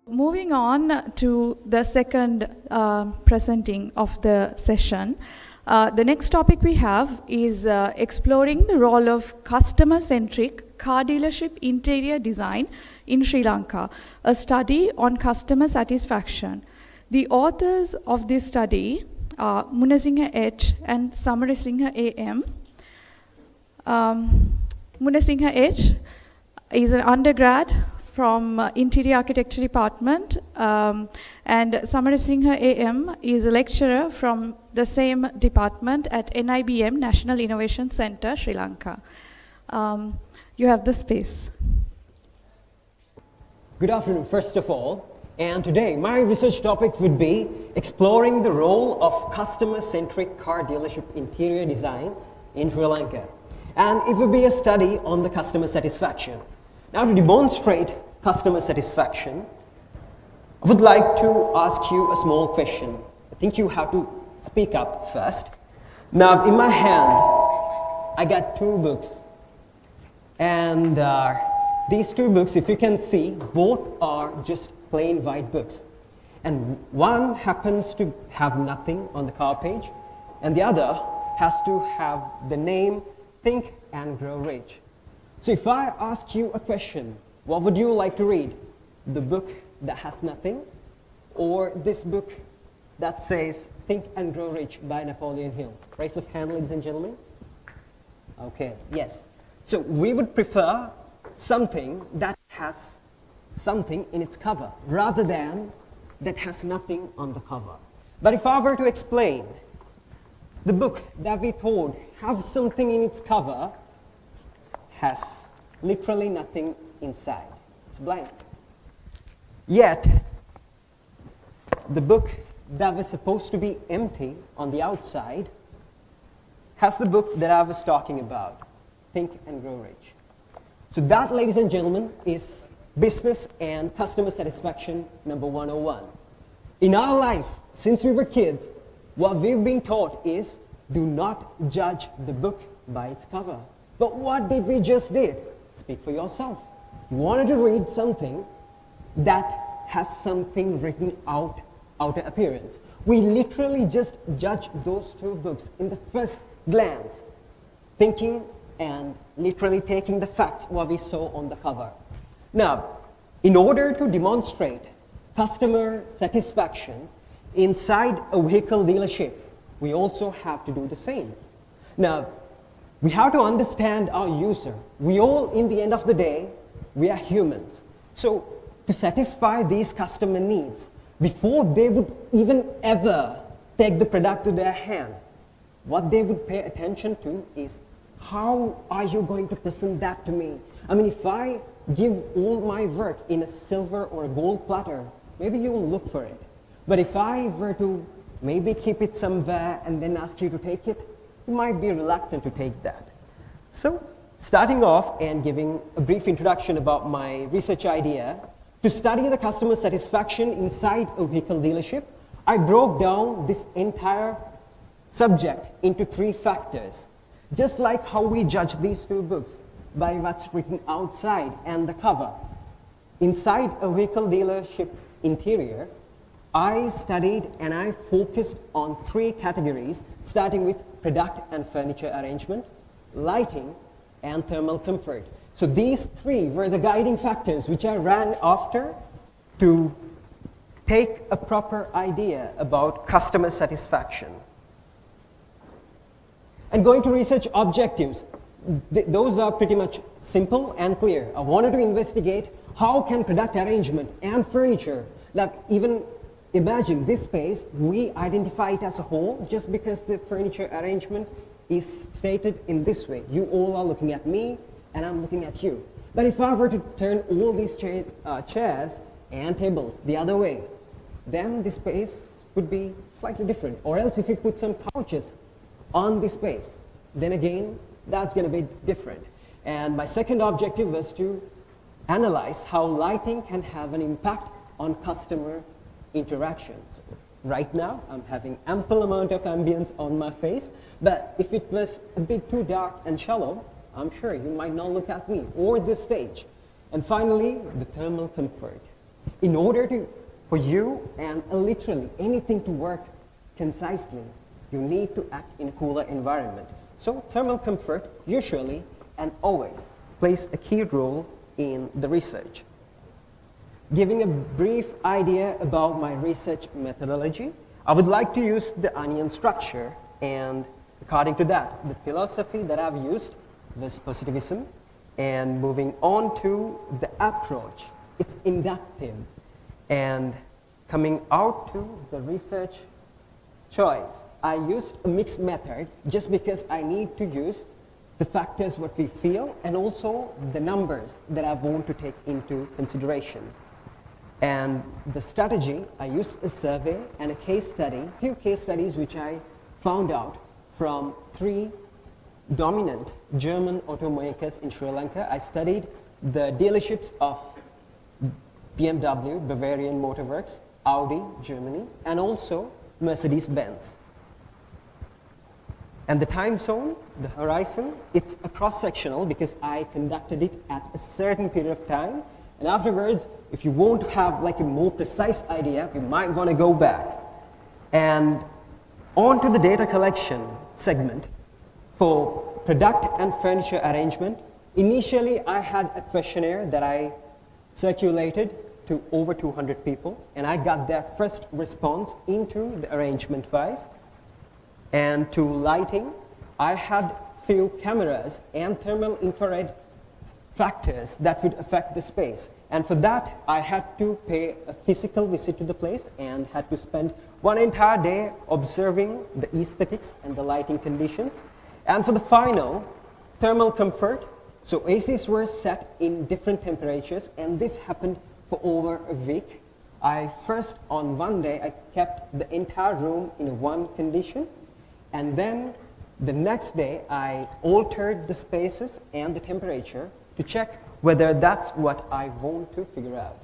Moving on to the second presenting of the session, the next topic we have is exploring the role of customer-centric car dealership interior design in Sri Lanka, a study on customer satisfaction. The authors of this study are Munasinghe H and Samarisinghe AM. Munasinghe H is an undergrad from Interior Architecture Department, and Samarisinghe AM is a lecturer from the same department at NIBM, National Innovation Center, Sri Lanka. You have the space. Good afternoon, first of all. And today, my research topic would be exploring the role of customer-centric car dealership interior design in Sri Lanka. And it would be a study on the customer satisfaction. Now, to demonstrate customer satisfaction, I would like to ask you a small question. I think you have to speak up first. Now, in my hand, I got two books. And these two books, if you can see, both are just plain white books. And one happens to have nothing on the cover page, and the other has to have the name Think and Grow Rich. So if I ask you a question, what would you like to read? The book that has nothing, or this book that says Think and Grow Rich by Napoleon Hill? Raise of hand, ladies and gentlemen. Okay, yes. So we would prefer something that has something in its cover, rather than that has nothing on the cover. But if I were to explain, the book that we thought have something in its cover has literally nothing inside. It's blank. Yet, the book that was supposed to be empty on the outside has the book that I was talking about, Think and Grow Rich. So that, ladies and gentlemen, is business and customer satisfaction number 101. In our life, since we were kids, what we've been taught is do not judge the book by its cover. But what did we just did? Speak for yourself. You wanted to read something that has something written out, outer appearance. We literally just judge those two books in the first glance, thinking and literally taking the facts what we saw on the cover. Now, in order to demonstrate customer satisfaction inside a vehicle dealership, we also have to do the same. Now, we have to understand our user. We all, in the end of the day, we are humans. So, to satisfy these customer needs, before they would even ever take the product to their hand, what they would pay attention to is, how are you going to present that to me? I mean, if I give all my work in a silver or a gold platter, maybe you will look for it. But if I were to maybe keep it somewhere and then ask you to take it, you might be reluctant to take that. So, starting off and giving a brief introduction about my research idea, to study the customer satisfaction inside a vehicle dealership, I broke down this entire subject into 3 factors. Just like how we judge these two books by what's written outside and the cover. Inside a vehicle dealership interior, I studied and I focused on 3 categories, starting with product and furniture arrangement, lighting, and thermal comfort. So these 3 were the guiding factors which I ran after to take a proper idea about customer satisfaction. And going to research objectives, those are pretty much simple and clear. I wanted to investigate how can product arrangement and furniture, like even imagine this space, we identify it as a whole just because the furniture arrangement is stated in this way. You all are looking at me and I'm looking at you. But if I were to turn all these chairs and tables the other way, then the space would be slightly different. Or else if you put some couches on the space, then again, that's going to be different. And my second objective was to analyze how lighting can have an impact on customer interactions. Right now, I'm having ample amount of ambience on my face, but if it was a bit too dark and shallow, I'm sure you might not look at me or this stage. And finally, the thermal comfort. in order for you and literally anything to work concisely, you need to act in a cooler environment. So thermal comfort usually and always plays a key role in the research. Giving a brief idea about my research methodology, I would like to use the onion structure, and according to that, the philosophy that I've used was positivism. And moving on to the approach, it's inductive. And coming out to the research choice, I used a mixed method just because I need to use the factors what we feel and also the numbers that I want to take into consideration. And the strategy, I used a survey and a case study, few case studies which I found out from 3 dominant German automakers in Sri Lanka. I studied the dealerships of BMW, Bavarian Motor Works, Audi, Germany, and also Mercedes-Benz. And the time zone, the horizon, it's a cross-sectional because I conducted it at a certain period of time. And afterwards, if you want to have like a more precise idea, you might want to go back. And on to the data collection segment for product and furniture arrangement. Initially, I had a questionnaire that I circulated to over 200 people, and I got their first response into the arrangement wise. And to lighting, I had few cameras and thermal infrared factors that would affect the space. And for that, I had to pay a physical visit to the place and had to spend one entire day observing the aesthetics and the lighting conditions. And for the final, thermal comfort, so ACs were set in different temperatures, and this happened for over a week. On one day, I kept the entire room in one condition, and then the next day, I altered the spaces and the temperature to check whether that's what I want to figure out.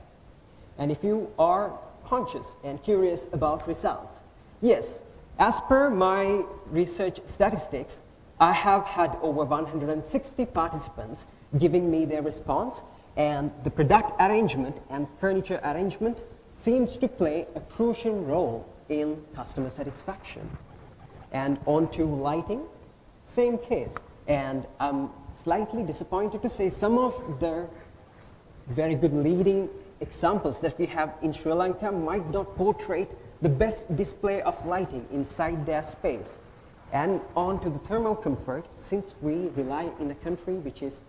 And if you are conscious and curious about results, yes, as per my research statistics, I have had over 160 participants giving me their response, and the product arrangement and furniture arrangement seems to play a crucial role in customer satisfaction. And on to lighting, same case. And I'm slightly disappointed to say some of the very good leading examples that we have in Sri Lanka might not portray the best display of lighting inside their space. And on to the thermal comfort, since we rely in a country which is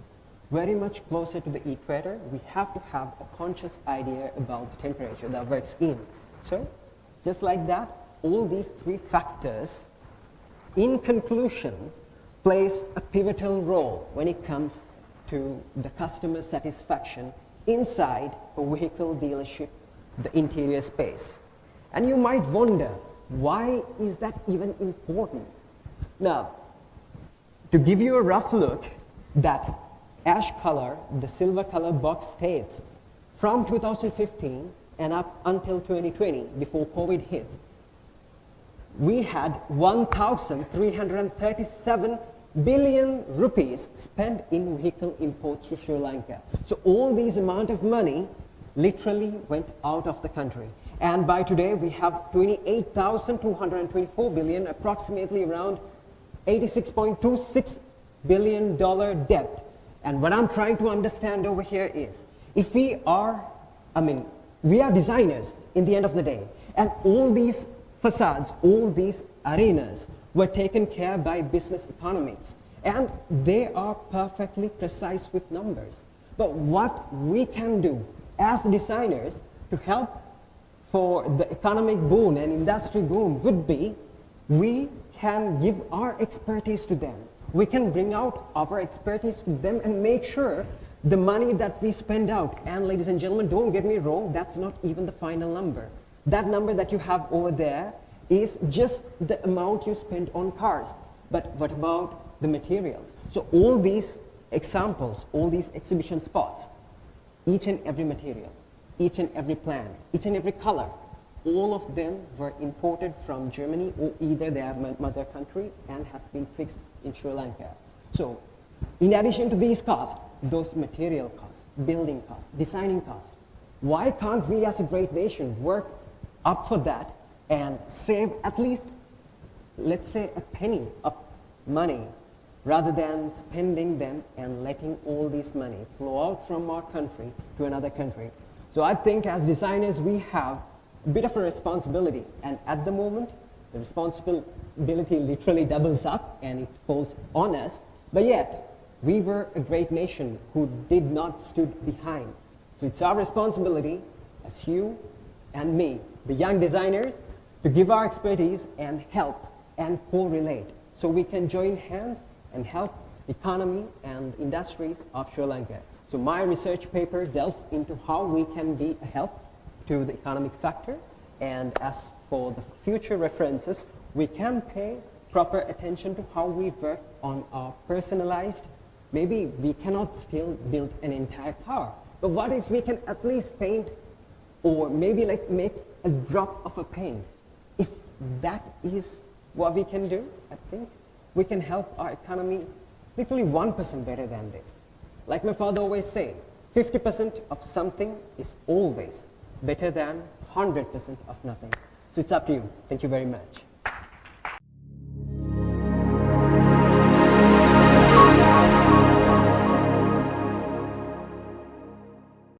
very much closer to the equator, we have to have a conscious idea about the temperature that works in. So, just like that, all these 3 factors, in conclusion, plays a pivotal role when it comes to the customer satisfaction inside a vehicle dealership, the interior space. And you might wonder, why is that even important? Now, to give you a rough look, that ash color, the silver color box states, from 2015 and up until 2020, before COVID hit, we had 1,337 billion rupees spent in vehicle imports to Sri Lanka. So all these amount of money literally went out of the country. And by today, we have 28,224 billion, approximately around $86.26 billion debt. And what I'm trying to understand over here is, if we are designers in the end of the day, and all these facades, all these arenas were taken care by business economics, and they are perfectly precise with numbers. But what we can do as designers to help for the economic boom and industry boom would be, we can give our expertise to them. We can bring out our expertise to them and make sure the money that we spend out, and ladies and gentlemen, don't get me wrong, that's not even the final number. That number that you have over there is just the amount you spend on cars. But what about the materials? So all these examples, all these exhibition spots, each and every material, each and every plan, each and every color, all of them were imported from Germany or either their mother country and has been fixed in Sri Lanka. So in addition to these costs, those material costs, building costs, designing costs, Why can't we as a great nation work up for that and save at least, let's say, a penny of money rather than spending them and letting all this money flow out from our country to another country? So I think as designers, we have a bit of a responsibility, and at the moment, the responsibility literally doubles up and it falls on us, but yet, we were a great nation who did not stood behind. So it's our responsibility as you and me, the young designers, to give our expertise and help and correlate so we can join hands and help the economy and industries of Sri Lanka. So my research paper delves into how we can be a help to the economic factor, and as for the future references, we can pay proper attention to how we work on our personalized. Maybe we cannot still build an entire car, but what if we can at least paint, or maybe like make a drop of a paint? If that is what we can do, I think we can help our economy literally 1% better than this. Like my father always said, 50% of something is always better than 100% of nothing. So it's up to you. Thank you very much.